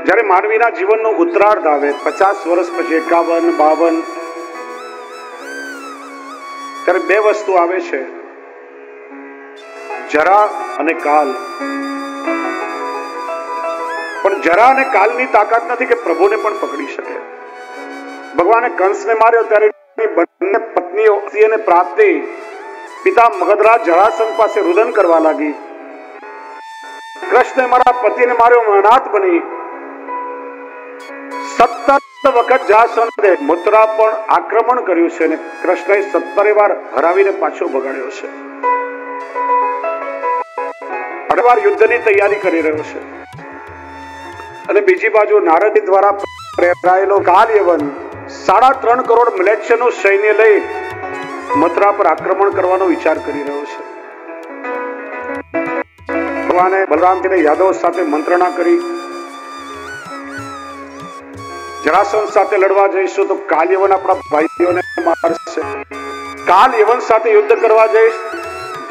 જ્યારે માનવીના જીવનનો ઉત્તરાર્ધ આવે 50 વર્ષ પછી 51, 52, ત્યારે બે વસ્તુ આવે છે, જરા અને કાલ. પણ જરા અને કાલની તાકાત નથી કે પ્રભુને પણ પકડી શકે. ભગવાને કંસને માર્યો ત્યારે બંને પત્નીઓ અને પ્રાપ્તિ પિતા મગધરાજ જરાસંઘ પાસે રુદન કરવા લાગી. કૃષ્ણે મારા પતિને માર્યો, અનાથ બની. 17 વખત જરાસંઘે મથુરા પર આક્રમણ કર્યું છે અને કૃષ્ણએ 17 વાર હરાવીને પાછો ભગાડ્યો છે. 8 વાર યુદ્ધની તૈયારી કરી રહ્યો છે. અને બીજી બાજુ નારદ દ્વારા પ્રેરાયેલો કાલયવન 3.5 કરોડ મ્લેચ્છનું સૈન્ય લઈ મથુરા પર આક્રમણ કરવાનો વિચાર કરી રહ્યો છે. ભગવાને બલરામજીને યાદવ સાથે મંત્રણા કરી, જરાસંઘ સાથે લડવા જઈશું તો કાલયવન આપણા ભાઈઓને મારશે. કાલયવન સાથે યુદ્ધ કરવા જઈશ,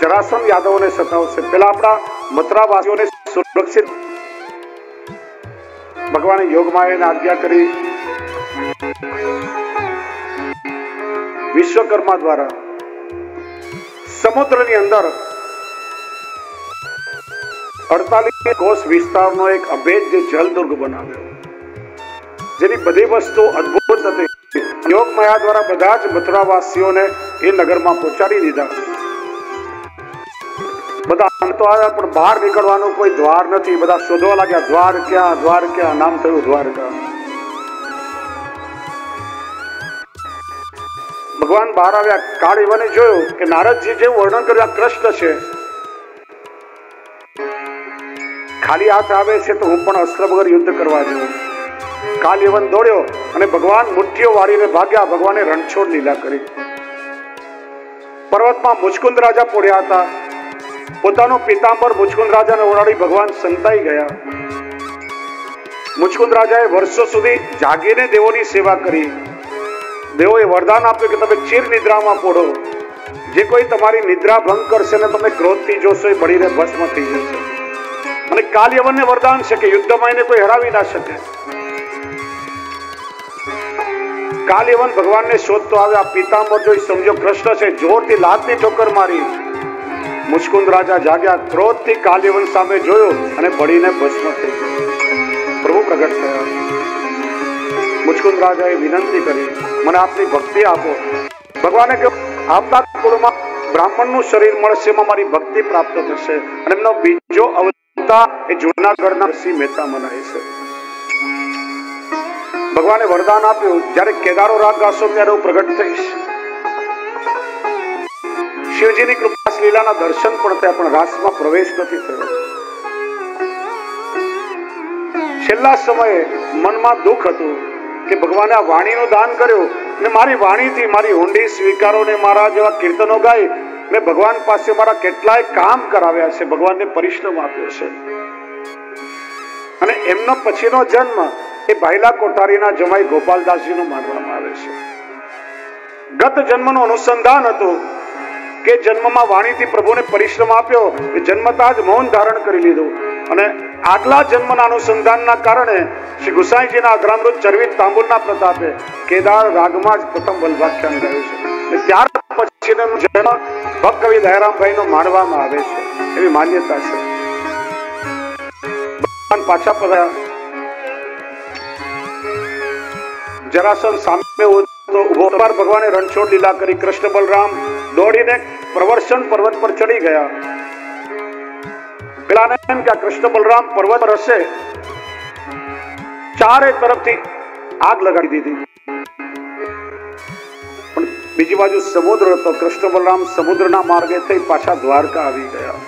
જરાસંઘ યાદવોને સતાવશે. પેલા આપણા મથુરાવાસીઓને સુરક્ષિત. ભગવાને યોગમાયાને આજ્ઞા કરી, વિશ્વકર્મા દ્વારા સમુદ્રની અંદર 48 કોષ વિસ્તારનો એક અભેદ્ય જલદુર્ગ બનાવ્યો, જેની બધી વસ્તુ અદ્ભુત હતી. યોગમાયા દ્વારા બધા જ મથુરાવાસીઓને એ નગરમાં પહોંચાડી દીધા. બધા અંતો આવ્યા, પણ બહાર નીકળવાનું કોઈ દ્વાર નથી. બધા શોધવા લાગ્યા, દ્વાર ક્યાં, દ્વાર ક્યાં. નામ થયું દ્વારકા. ભગવાન બહાર આવ્યા. કાળયવને જોયું કે નારદજી જેવું વર્ણન કર્યું આ કૃષ્ણ છે, ખાલી હાથ આવે છે તો હું પણ અસ્ત્ર વગર યુદ્ધ કરવા જાઉં. કાલયવન દોડ્યો અને ભગવાન મુઠ્ઠીઓ વાળીને ભાગ્યા. ભગવાને રણછોડ લીલા કરી. પર્વતમાં મુચકુંદ રાજા પડ્યા હતા. પોતાનો પિતાંબર મુચકુંદ રાજાને ઓળાડી ભગવાન સંતાઈ ગયા. મુચકુંદ રાજાએ વર્ષો સુધી જાગીને દેવોની સેવા કરી. દેવોએ વરદાન આપ્યું કે તમે ચિર નિદ્રામાં પડો. જે કોઈ તમારી નિદ્રા ભંગ કરશે ને તમે ક્રોધથી જોશો એ બળીને ભસ્મ થઈ જશે. અને કાલયવનને વરદાન છે કે યુદ્ધમાં એને કોઈ હરાવી ના શકે. કાલયવન ભગવાનને શોધતો આવ્યા. પિતાંબર જોઈ સમજો કૃષ્ણ છે, જોરથી લાતની ઠોકર મારી. મુચકુંદ રાજા જાગ્યા, ક્રોધથી કાલયવન સામે જોયો અને બળીને ભસ્મ થઈ ગયો. પ્રભુ પ્રગટ થયા. મુચકુંદ રાજાએ વિનંતી કરી, મને આપની ભક્તિ આપો. ભગવાને કહ્યું, આપના કુળમાં બ્રાહ્મણનું શરીર મળશે, એમાં મારી ભક્તિ પ્રાપ્ત થશે. અને એમનો બીજો અવતાર એ જૂનાગઢના નરસિંહ મહેતા મનાય છે. ભગવાને વરદાન આપ્યું, જ્યારે કેદારો રાગ ગાશો ત્યારે હું પ્રગટ થઈશ. શિવજીની કૃપા લીલાના દર્શન પણ થયા, પણ રાસમાં પ્રવેશ નથી થયો. છેલ્લા સમયે મનમાં દુઃખ હતું કે ભગવાને આ વાણીનું દાન કર્યું ને મારી વાણીથી મારી ઊંડી સ્વીકારો ને મારા જેવા કીર્તનો ગાઈ મેં ભગવાન પાસે મારા કેટલાય કામ કરાવ્યા છે, ભગવાનને પરિશ્રમ આપ્યો છે. અને એમનો પછીનો જન્મ એ ભાઈલા કોઠારીના જમાઈ ગોપાલદાસજીનો માનવામાં આવે છે. ગત જન્મનું અનુસંધાન હતું કે જન્મમાં વાણીથી પ્રભુને પરિશ્રમ આપ્યો, જન્મતા જ મૌન ધારણ કરી લીધું. અને આગલા જન્મના અનુસંધાનના કારણે શ્રી ગુસાઈજીના અઘરામૃત ચરવિત તાંબુરના પ્રતાપે કેદાર રાગમાં જ પ્રથમ વલ્ભાખ્યાન ગાયું છે. ત્યાર પછીનો જન્મ ભક્ત કવિ દયારામભાઈનો માનવામાં આવે છે, એવી માન્યતા છે. ભગવાન પાછા પધાર્યા. જરાસંઘ સામે ઉભો ભગવાને રણછોડ લીલા કરી. કૃષ્ણ બલરામ દોડીને પ્રવર્ષણ પર્વત પર ચડી ગયા. પેલાને એમ કે કૃષ્ણ બલરામ પર્વત પર હશે, ચારે તરફથી આગ લગાડી દીધી. પણ બીજી બાજુ સમુદ્ર હતો. કૃષ્ણ બલરામ સમુદ્રના માર્ગે થઈ પાછા દ્વારકા આવી ગયા.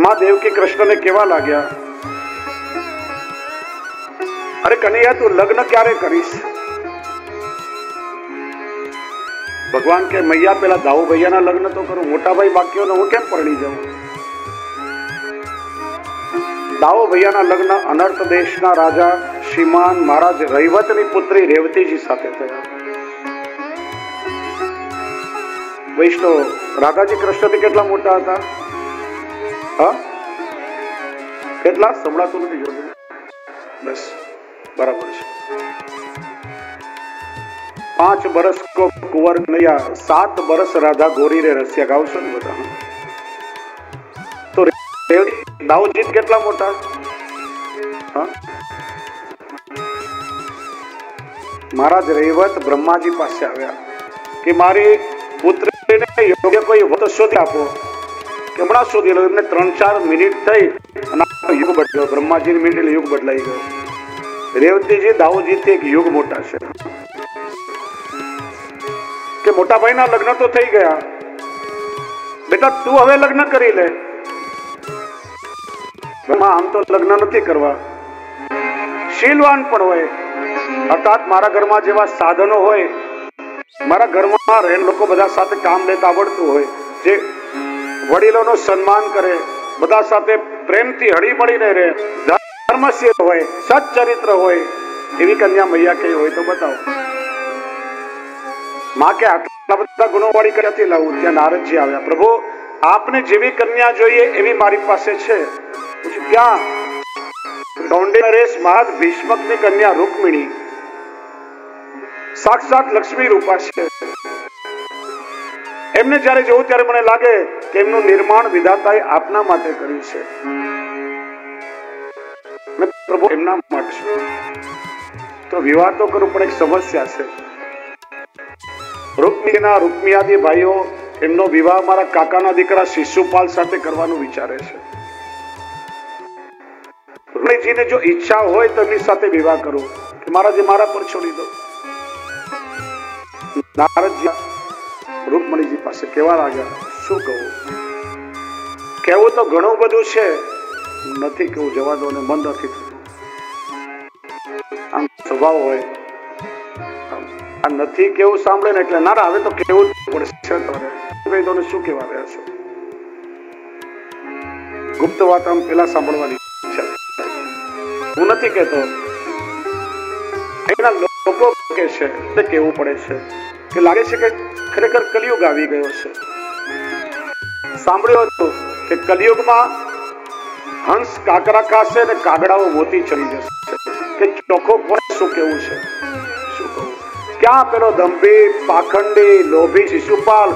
માં દેવકી કૃષ્ણને કેવા લાગ્યા, અરે કનૈયા તું લગ્ન ક્યારે કરીશ? ભગવાન કે મૈયા પેલા દાઉ ભૈયાના લગ્ન તો કરું, મોટા ભાઈ બાકીઓને હું કેમ પરણી જાઉં? દાઉ ભૈયાના લગ્ન અનર્થ દેશના રાજા શ્રીમાન મહારાજ રૈવતની પુત્રી રેવતીજી સાથે થયા. વૈષ્ણવ રાધાજી કૃષ્ણથી કેટલા મોટા હતા? હા, કેટલા સંભળાતું નથી જોયું? બસ બરાબર છે. 5 બરસ કો કુંવર નૈયા, 7 બરસ રાધા ગોરી રે રસિયા. ગાવશો ને બધા? તો દાઉદજી કેટલા મોટા? હા, મહારાજ રૈવત બ્રહ્માજી પાસે આવ્યા કે મારી પુત્રીને યોગ્ય કોઈ વત શોધી આપો. હમણાં શોધી લો. એમને 3-4 મિનિટ થઈ અને યુગ બદલ્યો. બ્રહ્માજીની મિનિટ યુગ બદલાઈ ગયો. રેવતીજી દાઉદજીથી એક યુગ મોટા છે કે મોટા ભાઈના લગ્ન તો થઈ ગયા, બેટા તું હવે લગ્ન કરી લે. આમ તો લગ્ન નથી કરવા, શીલવાન પણ હોય, અર્થાત મારા ઘરમાં જેવા સાધનો હોય, મારા ઘરમાં રહેન લોકો બધા સાથે કામ લેતા આવડતું હોય, જે વડીલોનો સન્માન કરે, બધા સાથે પ્રેમથી હળી મળીને રહે, ધર્મશીલ હોય, સચ્ચરિત્ર હોય, એવી કન્યા મૈયા કઈ હોય તો બતાવો. માં કે આટલા બધા ગુણો વાળી ક્યાંથી લાવું? ત્યાં નારદજી આવ્યા. પ્રભુ આપને જેવી કન્યા જોઈએ એવી મારી પાસે છે. ક્યાં? નરેશ મહારાજ ભીષ્મકની કન્યા રૂકમિણી સાક્ષાત લક્ષ્મી રૂપા છે. એમને જ્યારે જોઉં ત્યારે મને લાગે કે એમનું નિર્માણ વિધાતાએ આપના માટે કર્યું છે. પ્રભુ એમના માટે તો વિવાહ તો કરું, પણ એક સમસ્યા છે. રૂકમિણીના રૂકમિયાદી ભાઈઓ એમનો વિવાહ મારા કાકાના દીકરા શિશુપાલ સાથે કરવાનું વિચારે છે. રૂકમિણીજીને જો ઈચ્છા હોય તો એમની સાથે વિવાહ કરો કે મહારાજે મારા પર છોડી દો. નારદજી રૂકમણીજી પાસે કેવા લાગ્યા. શું કહું? કેવું તો ઘણું બધું છે, નથી કેવું, જવા દો ને, મન નથી થતું. આમ સ્વભાવ હોય, આ નથી કેવું સાંભળે ને એટલે ના, હવે તો કેવું પડશે. તો શું કેવા રહ્યા છો? ગુપ્ત વાત આમ પેલા સાંભળવાની ઈચ્છા. હું નથી કેતો, એના લોકો કે છે તે કેવું પડે છે કે લાગે છે કે ખરેખર કલિયુગ આવી ગયો છે. સાંભળ્યું હતું કે કલિયુગમાં હંસ કાકરા ખાશે અને કાગડાઓ મોતી ચડી જશે. કે ચોખ્ખો કોણ શું કેવું છે? શું કહું? ક્યાં પેલો દંભી, પાખંડી, લોભી શિશુપાલ,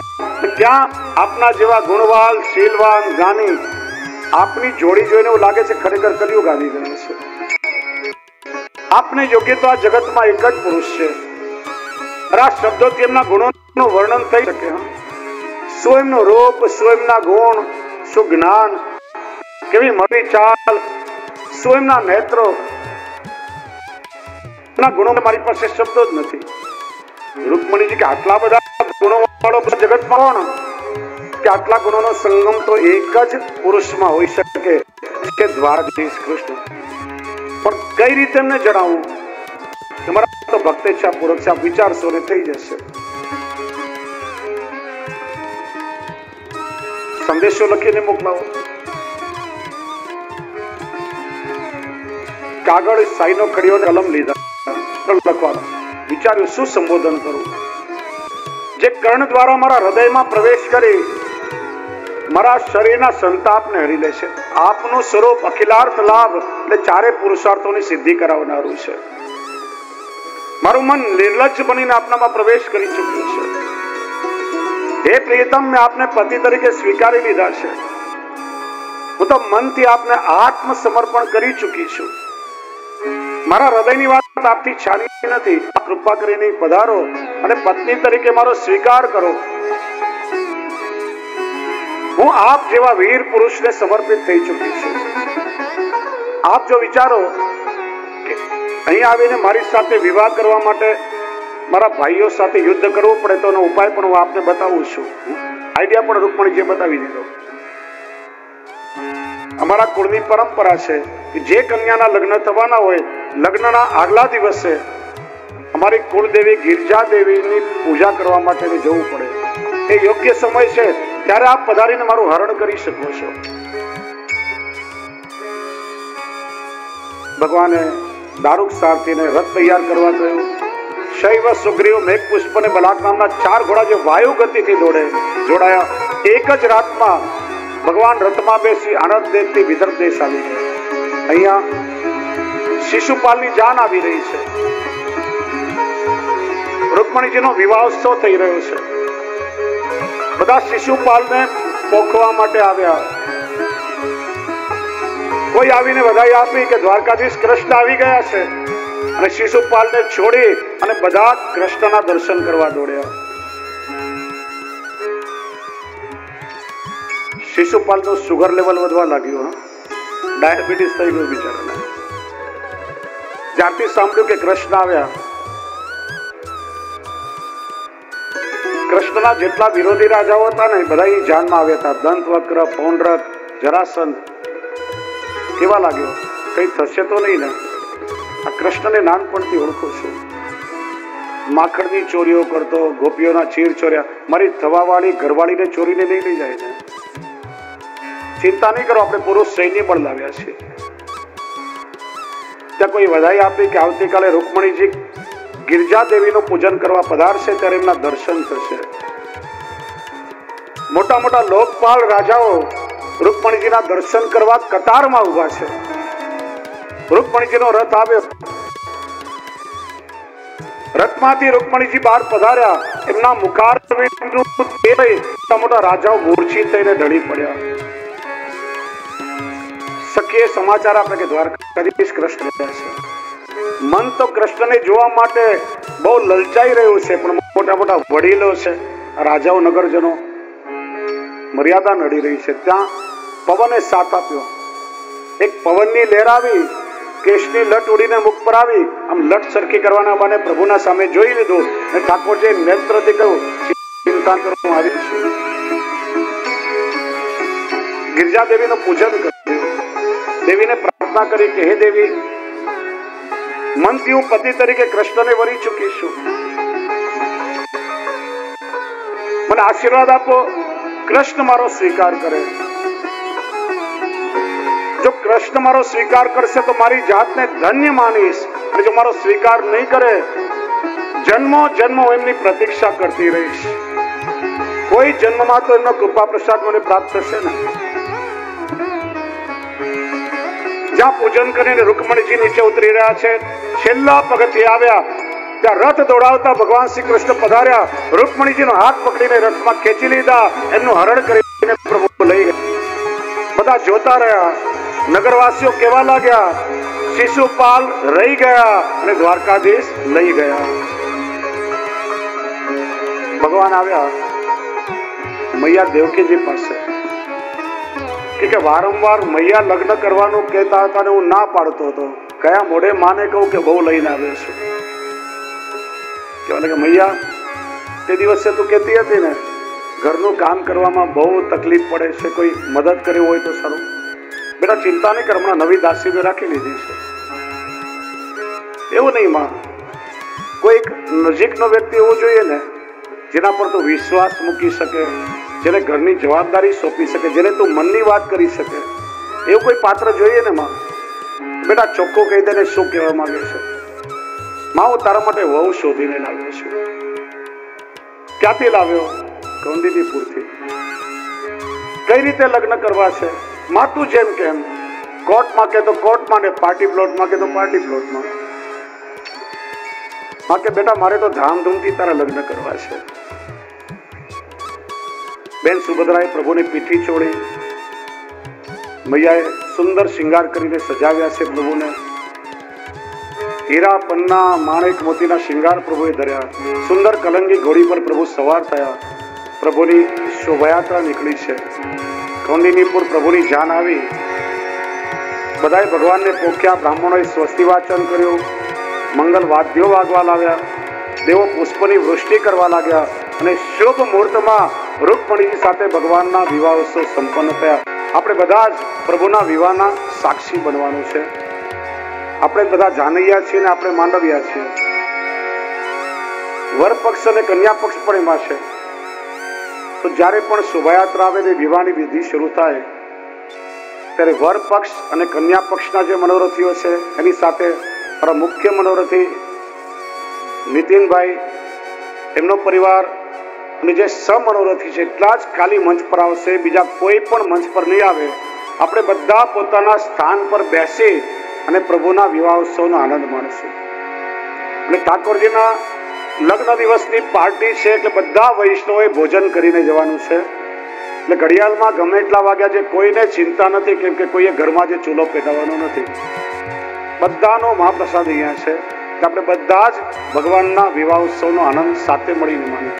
ક્યાં આપના જેવા ગુણવાલ, શીલવાન, જ્ઞાની? આપની જોડી જોઈને એવું લાગે છે ખરેખર કલિયુગ આવી ગયો છે. આપને યોગ્ય તો આ જગતમાં એક જ પુરુષ છે. આ શબ્દોથી એમના ગુણોનું વર્ણન થઈ શકે. શું એમનું રૂપ, શું એમના ગુણ, શું જ્ઞાન, કેવી મળી ચાલ, શું એમના નેત્રો, એમના ગુણો મારી પાસે શબ્દો જ નથી. રૂકમણીજી કે આટલા બધા ગુણો વાળો જગતમાં કોણ? કે આટલા ગુણોનો સંગમ તો એક જ પુરુષમાં હોઈ શકે કે દ્વારકાધીશ કૃષ્ણ. પણ કઈ રીતે એમને જણાવું? તમારા તો ભક્તેચ્છા પૂર્વક છે, આપ વિચારશો ને થઈ જશે. સંદેશો લખીને મોકલાવો. કાગળ સાઈનો કડીઓ કલમ લીધા, લખવાનો વિચાર્યું શું સંબોધન કરું જે કર્ણ દ્વારા મારા હૃદયમાં પ્રવેશ કરી મારા શરીરના સંતાપને હરી લે છે. આપનું સ્વરૂપ અખિલાર્થ લાભ એટલે ચારે પુરુષાર્થોની સિદ્ધિ કરાવનારું છે. મારું મન નિર્લજ્જ બનીને આપનામાં પ્રવેશ કરી ચૂક્યું છે. હે પ્રિયતમ, મેં આપને પતિ તરીકે સ્વીકારી લીધા છે. હું તો મનથી આપને આત્મસમર્પણ કરી ચૂકી છું. મારા હૃદયની વાત આપથી છાની નથી. કૃપા કરીને પધારો અને પત્ની તરીકે મારો સ્વીકાર કરો. હું આપ જેવા વીર પુરુષને સમર્પિત થઈ ચૂકી છું. આપ જો વિચારો કે અહીં આવીને મારી સાથે વિવાહ કરવા માટે મારા ભાઈઓ સાથે યુદ્ધ કરવું પડે તો એનો ઉપાય પણ હું આપને બતાવું છું. આઈડિયા પણ રૂકમણીજીએ બતાવી દીધો. અમારા કુળની પરંપરા છે કે જે કન્યાના લગ્ન થવાના હોય, લગ્નના આગલા દિવસે અમારી કુળદેવી ગિરજા દેવીની પૂજા કરવા માટે જવું પડે. એ યોગ્ય સમય છે, ત્યારે આપ પધારીને મારું હરણ કરી શકો છો. ભગવાને દારૂક સારથીને રથ તૈયાર કરવા કહ્યું. શૈવ, સુગ્રીવ, મેઘ પુષ્પ અને બલાક નામના 4 ઘોડા જે વાયુ ગતિથી જોડાયા. એક જ રાતમાં ભગવાન રથમાં બેસી આનંદ દેશથી વિદર્ભ દેશ આવી ગયા. અહીંયા શિશુપાલની જાન આવી રહી છે. રૂકમણીજીનો વિવાહોત્સવ થઈ રહ્યો છે. બધા શિશુપાલને પોખવા માટે આવ્યા. કોઈ આવીને વધાઈ આપી કે દ્વારકાધીશ કૃષ્ણ આવી ગયા છે, અને શિશુપાલને છોડી અને બધા કૃષ્ણના દર્શન કરવા દોડ્યા. શિશુપાલનું સુગર લેવલ વધવા લાગ્યું. ડાયાબિટીસ થઈ ગયું બિચારાને. જ્યારથી સાંભળ્યું કે કૃષ્ણ આવ્યા, કૃષ્ણના જેટલા વિરોધી રાજાઓ હતા ને બધા જાનમાં આવ્યા હતા. દંતવક્ર, પૌંડ્રક, જરાસંધ. કેવા લાગ્યો? કઈ થશે તો નહીં ને? આ કૃષ્ણને નાનપણથી ઓળખું છું. માખણની ચોરીઓ કરતો, ગોપીઓના ચીર ચોર્યા. મારી થવાવાળી ઘરવાળીને ચોરીને નહીં લઈ જાય ને. ચિંતા નહીં કરો, આપણે પુરુષ સૈન્ય પણ લાવ્યા છે. ત્યાં કોઈ વધાઈ આપી કે આવતીકાલે રૂકમણીજી ગિરજા દેવીનું પૂજન કરવા પધારશે, ત્યારે એમના દર્શન થશે. મોટા મોટા લોકપાલ રાજાઓ રૂકમણીજીના દર્શન કરવા કતારમાં ઉભા છે. રૂકમણીજીનો રથ આવ્યો. રથમાંથી રૂકમણીજી બહાર પધાર્યા. એમના મુખારવિંદનું મોટા મોટા રાજાઓ મૂર્છિત થઈને ઢળી પડ્યા. સખીએ સમાચાર આપે કે દ્વારકાધીશ કૃષ્ણ છે. મન તો કૃષ્ણને જોવા માટે બહુ લલચાઈ રહ્યું છે, પણ મોટા મોટા વડીલો છે, રાજાઓ, નગરજનો, મર્યાદા નડી રહી છે. ત્યાં પવને સાથ આપ્યો. એક પવનની લહેર આવી, કેશની લટ ઉડીને મુખ પર આવી. આમ લટ સરખી કરવાના બને પ્રભુના સામે જોઈ લીધું અને ઠાકોરજી નેત્રથી કહ્યું, ચિંતા કરો, હું આવી છું. ગિરજા દેવીનું પૂજન કર્યું. દેવીને પ્રાર્થના કરી કે હે દેવી, મનથી હું પતિ તરીકે કૃષ્ણને વરી ચૂકી છું. મને આશીર્વાદ આપો, કૃષ્ણ મારો સ્વીકાર કરે. જો કૃષ્ણ મારો સ્વીકાર કરશે તો મારી જાતને ધન્ય માનીશ, અને જો મારો સ્વીકાર નહીં કરે, જન્મો જન્મો એમની પ્રતીક્ષા કરતી રહીશ. કોઈ જન્મમાં તો એમનો કૃપા પ્રસાદ મને પ્રાપ્ત થશે ને. જ્યાં પૂજન કરીને રૂકમણીજી નીચે ઉતરી રહ્યા છે, છેલ્લા પગથિયે આવ્યા, ત્યાં રથ દોડાવતા ભગવાન શ્રી કૃષ્ણ પધાર્યા. રૂકમણીજીનો હાથ પકડીને રથમાં ખેંચી લીધા. એમનું હરણ કરીને પ્રભુ લઈ ગયા. બધા જોતા રહ્યા. નગરવાસીઓ કેવા લાગ્યા? શિશુપાલ રહી ગયા અને દ્વારકાધીશ લઈ ગયા. ભગવાન આવ્યા મૈયા દેવકીજી પાસે કે વારંવાર મૈયા લગ્ન કરવાનું કહેતા હતા ને હું ના પાડતો હતો. કયા મોઢે માને કહું કે બહુ લઈને આવ્યો છું? કહેવાય કે મૈયા, તે દિવસે તું કહેતી હતી ને ઘરનું કામ કરવામાં બહુ તકલીફ પડે છે, કોઈ મદદ કરી હોય તો સારું. બેટા ચિંતા નહીં કર, હમણાં નવી દાસીઓ રાખી લીધી છે. એવું નહીં માં, કોઈ નજીકનો વ્યક્તિ એવો જોઈએ ને જેના પર તું વિશ્વાસ મૂકી શકે, જેને ઘરની જવાબદારી સોંપી શકે, જેને તું મનની વાત કરી શકે. એવું કોઈ પાત્ર જોઈએ ને માં. બેટા ચોખ્ખું કહી દે ને શું કહેવા માંગે છે. માં, હું તારા માટે વહુ શોધીને લાવ્યો છું. ક્યાંથી લાવ્યો? ગૌંદીપુરથી. કઈ રીતે લગ્ન કરવા છે? માં તું જેમ કેમ. કોર્ટમાં કે તો કોર્ટમાં ને પાર્ટી પ્લોટમાં કે તો પાર્ટી પ્લોટમાં. માં કે બેટા મારે તો ધામધૂમથી તારા લગ્ન કરવા છે. બેન સુભદ્રાએ પ્રભુની પીઠી છોડી. મૈયાએ સુંદર શિંગાર કરીને સજાવ્યા છે પ્રભુને. હીરા, પન્ના, માણેક, મોતીના શિંગાર પ્રભુએ ધર્યા. સુંદર કલંગી ઘોડી પર પ્રભુ સવાર થયા. પ્રભુની શોભાયાત્રા નીકળી છે. કૌંડિન્યપુર પ્રભુની જાન આવી. બધાએ ભગવાનને પોખ્યા. બ્રાહ્મણોએ સ્વસ્તિ વાચન કર્યું. મંગલ વાદ્યો વાગવા લાગ્યા. દેવો પુષ્પની વૃષ્ટિ કરવા લાગ્યા. અને શુભ મુહૂર્તમાં રૂકમણીજી સાથે ભગવાનના વિવાહોત્સવ સંપન્ન થયા. આપણે બધા જ પ્રભુના વિવાહના સાક્ષી બનવાનું છે. આપણે બધા જાનૈયા છીએ ને આપણે માંડવ્યા છીએ. વર પક્ષ અને કન્યા પક્ષ પણ એમાં છે. તો જ્યારે પણ શોભાયાત્રા આવે ને વિવાહની વિધિ શરૂ થાય ત્યારે વર પક્ષ અને કન્યા પક્ષના જે મનોરથીઓ છે એની સાથે મારા મુખ્ય મનોરથી નીતિનભાઈ, એમનો પરિવાર, અને જે સમનોરથી છે એટલા જ ખાલી મંચ પર આવશે, બીજા કોઈ પણ મંચ પર નહીં આવે. આપણે બધા પોતાના સ્થાન પર બેસી અને પ્રભુના વિવાહ ઉત્સવનો આનંદ માણશું. અને ઠાકોરજીના લગ્ન દિવસની પાર્ટી છે એટલે બધા વૈષ્ણવોએ ભોજન કરીને જવાનું છે. એટલે ઘડિયાળમાં ગમે એટલા વાગ્યા છે કોઈને ચિંતા નથી, કેમ કે કોઈએ ઘરમાં જે ચૂલો પેટાવવાનો નથી. બધાનો મહાપ્રસાદ અહીંયા છે. આપણે બધા જ ભગવાનના વિવાહ ઉત્સવનો આનંદ સાથે મળીને માણીએ.